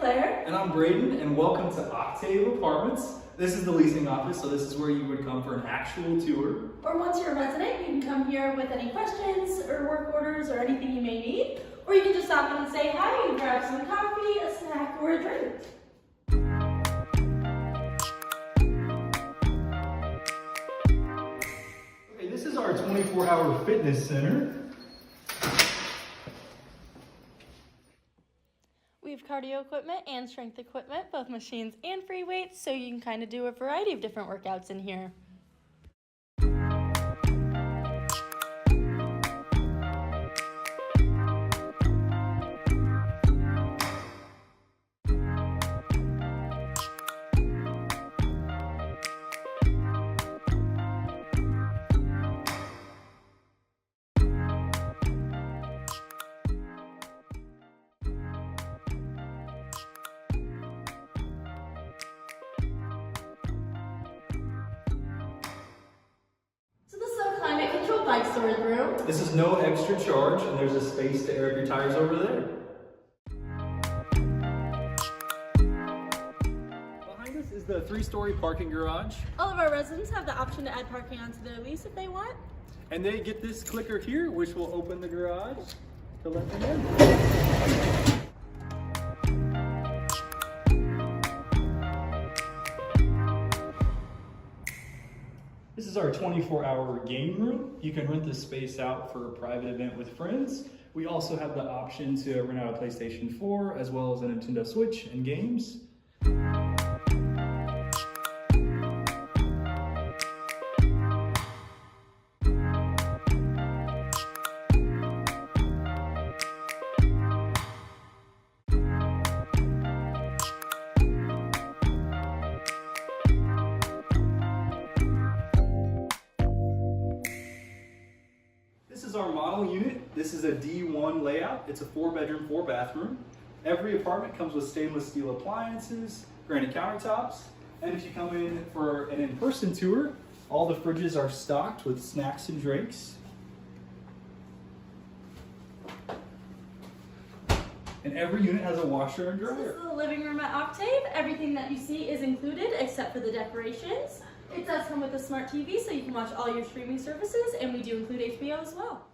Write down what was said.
Claire. And I'm Braden, and welcome to Octave Apartments. This is the leasing office, so this is where you would come for an actual tour. Or once you're a resident, you can come here with any questions or work orders or anything you may need. Or you can just stop in and say hi and grab some coffee, a snack, or a drink. Okay, this is our 24-hour fitness center. We have cardio equipment and strength equipment, both machines and free weights, so you can kind of do a variety of different workouts in here. Bike storage room. This is no extra charge, and there's a space to air up your tires over there. Behind us is the 3-story parking garage. All of our residents have the option to add parking onto their lease if they want. And they get this clicker here, which will open the garage to let them in. This is our 24-hour game room. You can rent this space out for a private event with friends. We also have the option to rent out a PlayStation 4 as well as a Nintendo Switch and games. This is our model unit. This is a D1 layout. It's a 4-bedroom, 4-bathroom. Every apartment comes with stainless steel appliances, granite countertops, and if you come in for an in-person tour, all the fridges are stocked with snacks and drinks. And every unit has a washer and dryer. This is the living room at Octave. Everything that you see is included except for the decorations. It does come with a smart TV, so you can watch all your streaming services, and we do include HBO as well.